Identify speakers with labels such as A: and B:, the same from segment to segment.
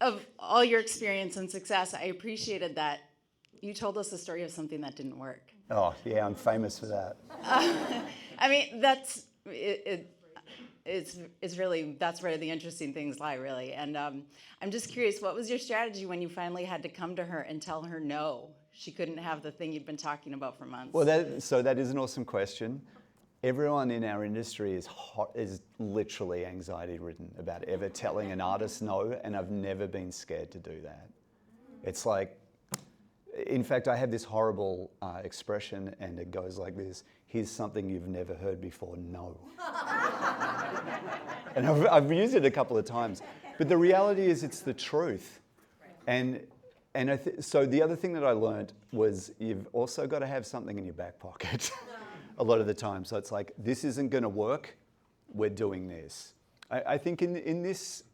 A: of all your experience and success, I appreciated that you told us the story of something that didn't work.
B: Oh, yeah, I'm famous for that.
A: I mean, it's really, that's where the interesting things lie, really. And I'm just curious, what was your strategy when you finally had to come to her and tell her no, she couldn't have the thing you'd been talking about for months?
B: Well, that is an awesome question. Everyone in our industry is literally anxiety-ridden about ever telling an artist no, and I've never been scared to do that. It's like, in fact, I have this horrible expression, and it goes like this: here's something you've never heard before, no. And I've used it a couple of times, but the reality is it's the truth. And so the other thing that I learned was you've also got to have something in your back pocket a lot of the time. So it's like, this isn't going to work, we're doing this. I think in this,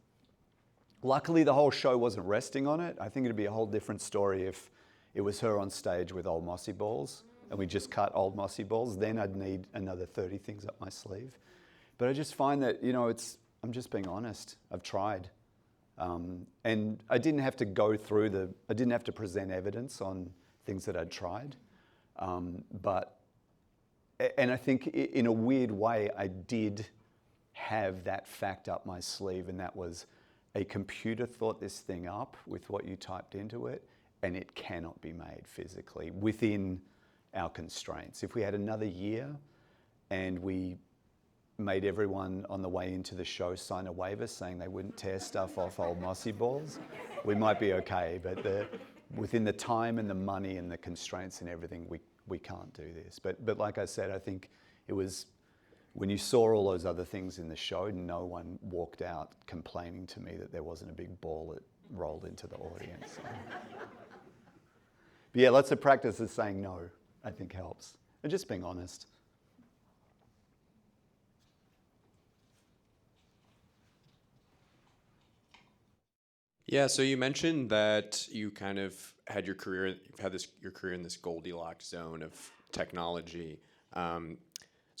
B: luckily the whole show wasn't resting on it. I think it'd be a whole different story if it was her on stage with old mossy balls and we just cut old mossy balls. Then I'd need another 30 things up my sleeve. But I just find that, I'm just being honest. I've tried. And I didn't have to I didn't have to present evidence on things that I'd tried. And I think in a weird way, I did have that fact up my sleeve, and that was a computer thought this thing up with what you typed into it, and it cannot be made physically within our constraints. If we had another year and we made everyone on the way into the show sign a waiver saying they wouldn't tear stuff off old mossy balls, we might be okay. But within the time and the money and the constraints and everything, we can't do this. But like I said, I think it was when you saw all those other things in the show, no one walked out complaining to me that there wasn't a big ball that rolled into the audience. So. But yeah, lots of practice of saying no, I think helps. And just being honest.
C: Yeah, so you mentioned that you kind of had your career in this Goldilocks zone of technology. So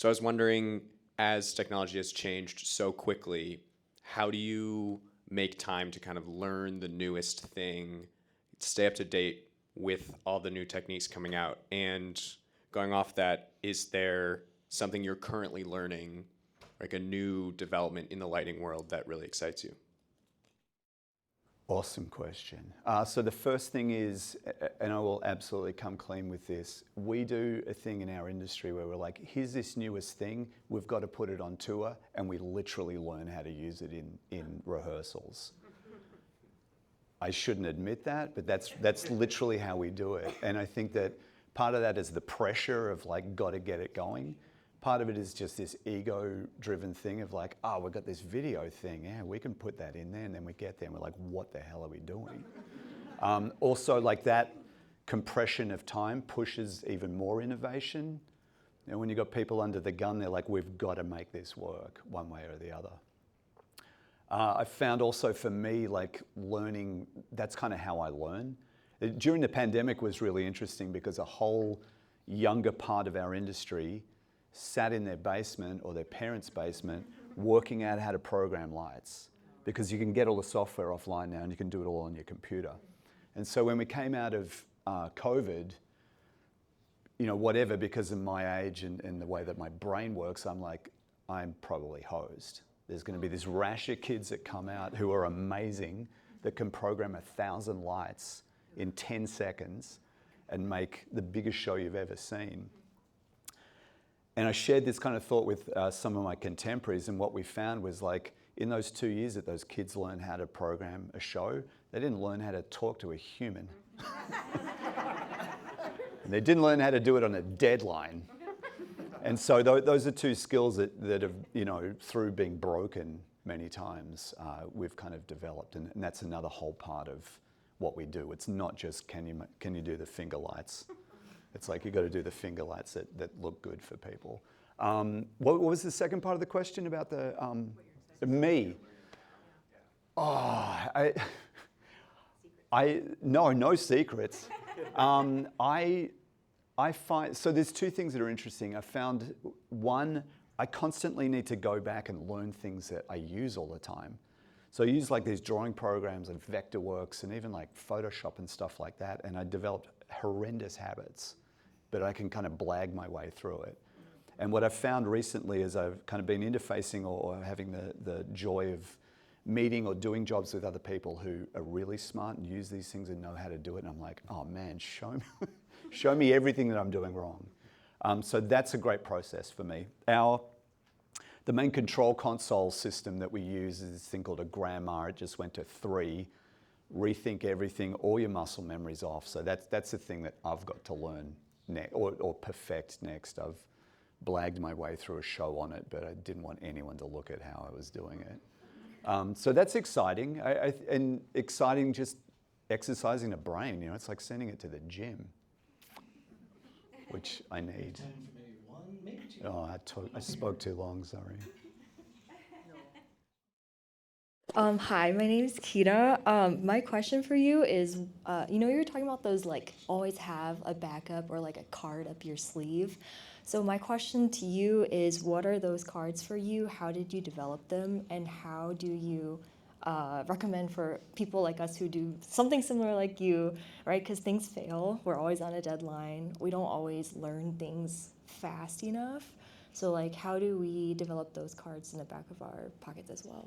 C: I was wondering, as technology has changed so quickly, how do you make time to kind of learn the newest thing, stay up to date with all the new techniques coming out? And going off that, is there something you're currently learning, like a new development in the lighting world that really excites you?
B: Awesome question. So the first thing is, and I will absolutely come clean with this, we do a thing in our industry where we're like, here's this newest thing, we've got to put it on tour, and we literally learn how to use it in rehearsals. I shouldn't admit that, but that's literally how we do it. And I think that part of that is the pressure of like, got to get it going. Part of it is just this ego-driven thing of like, oh, we've got this video thing, yeah, we can put that in there, and then we get there and we're like, what the hell are we doing? Also, like that compression of time pushes even more innovation. You know, when you've got people under the gun, they're like, we've got to make this work one way or the other. I found also for me, like learning, that's kind of how I learn. During the pandemic was really interesting because a whole younger part of our industry sat in their basement or their parents' basement working out how to program lights, because you can get all the software offline now and you can do it all on your computer. And so when we came out of COVID, whatever, because of my age and the way that my brain works, I'm like, I'm probably hosed. There's going to be this rash of kids that come out who are amazing, that can program 1,000 lights in 10 seconds and make the biggest show you've ever seen. And I shared this kind of thought with some of my contemporaries, and what we found was like, in those 2 years that those kids learned how to program a show, they didn't learn how to talk to a human. And they didn't learn how to do it on a deadline. And so those are two skills that have, through being broken many times, we've kind of developed. And that's another whole part of what we do. It's not just, can you do the finger lights? It's like, you got to do the finger lights that look good for people. What was the second part of the question about me? Oh, no secrets. I find, so there's two things that are interesting. I found one, I constantly need to go back and learn things that I use all the time. So I used like these drawing programs and Vectorworks and even like Photoshop and stuff like that, and I developed horrendous habits, but I can kind of blag my way through it. And what I've found recently is I've kind of been interfacing or having the joy of meeting or doing jobs with other people who are really smart and use these things and know how to do it. And I'm like, oh man, show me, show me everything that I'm doing wrong. So that's a great process for me. The main control console system that we use is this thing called a grammar. It just went to 3. Rethink everything, all your muscle memory's off. So that's the thing that I've got to learn or perfect next. I've blagged my way through a show on it, but I didn't want anyone to look at how I was doing it. So that's exciting, and exciting just exercising the brain. You know, it's like sending it to the gym, which I need.
D: Time for maybe one, maybe two.
B: Oh, I spoke too long, sorry.
E: Hi, my name is Kita. My question for you is, you were talking about those like always have a backup or like a card up your sleeve. So my question to you is, what are those cards for you? How did you develop them? And how do you recommend for people like us who do something similar like you, right? Because things fail. We're always on a deadline. We don't always learn things fast enough. So like, how do we develop those cards in the back of our pockets as well?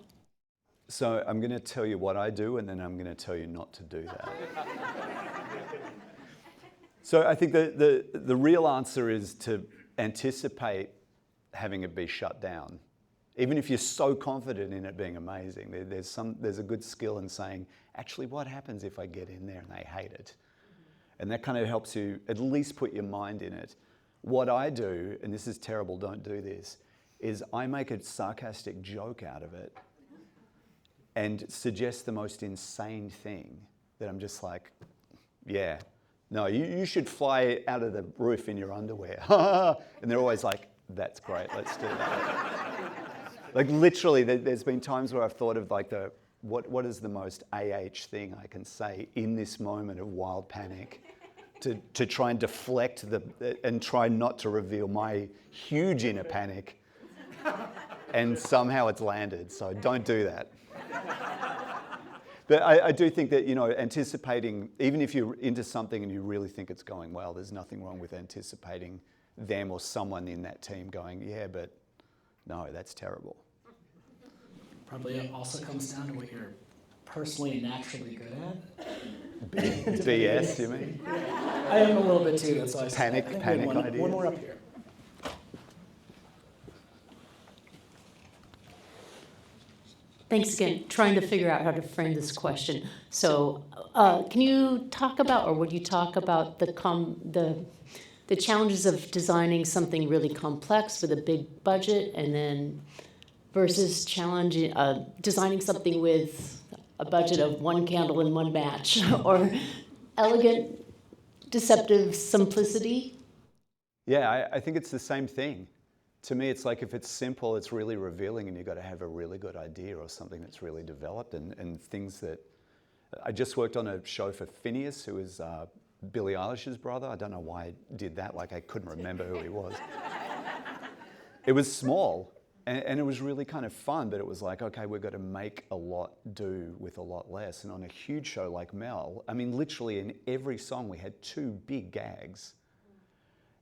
B: So I'm going to tell you what I do, and then I'm going to tell you not to do that. So I think the real answer is to anticipate having it be shut down. Even if you're so confident in it being amazing, there's a good skill in saying, actually, what happens if I get in there and they hate it? And that kind of helps you at least put your mind in it. What I do, and this is terrible, don't do this, is I make a sarcastic joke out of it and suggest the most insane thing that I'm just like, yeah, no, you should fly out of the roof in your underwear. And they're always like, that's great, let's do that. Like literally, there's been times where I've thought of like what is the most thing I can say in this moment of wild panic to try and deflect and try not to reveal my huge inner panic. And somehow it's landed, so don't do that. But I do think that, anticipating, even if you're into something and you really think it's going well, there's nothing wrong with anticipating them or someone in that team going, yeah, but no, that's terrible.
D: Probably also comes down to what you're personally and naturally good at.
B: BS, you mean?
D: I am a little bit too, that's why I said
B: Panic
D: I think we have
B: ideas.
D: one more up here.
F: Thanks again. Trying to figure out how to frame this question. So, can you talk about, or would you talk about the challenges of designing something really complex with a big budget, and then versus challenging designing something with a budget of 1 candle and 1 match, or elegant, deceptive simplicity?
B: Yeah, I think it's the same thing. To me, it's like if it's simple, it's really revealing, and you've got to have a really good idea or something that's really developed, and things that... I just worked on a show for Phineas, who is Billie Eilish's brother. I don't know why I did that, like I couldn't remember who he was. It was small, and it was really kind of fun, but it was like, okay, we've got to make a lot do with a lot less. And on a huge show like Mel, I mean, literally in every song we had 2 big gags.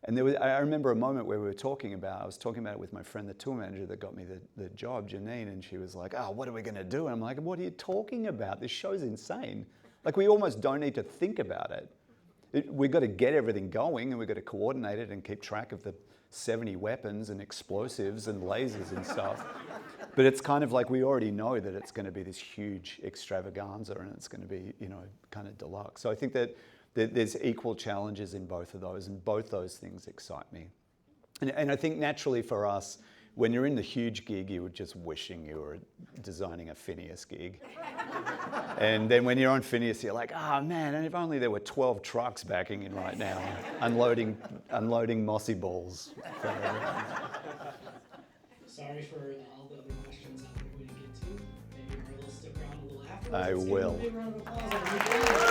B: And I remember a moment where I was talking about it with my friend, the tour manager that got me the job, Janine, and she was like, oh, what are we going to do? And I'm like, what are you talking about? This show's insane. Like, we almost don't need to think about it. We've got to get everything going, and we've got to coordinate it and keep track of the 70 weapons and explosives and lasers and stuff. But it's kind of like we already know that it's going to be this huge extravaganza, and it's going to be, kind of deluxe. So I think that there's equal challenges in both of those, and both those things excite me. And I think naturally for us, when you're in the huge gig, you were just wishing you were designing a Phineas gig. And then when you're on Phineas, you're like, oh man, and if only there were 12 trucks backing in right now, unloading mossy balls.
D: Sorry for all the other questions out there we didn't get to. Maybe Arlo will stick around a little afterwards.
B: I will.
D: Give a big round of applause.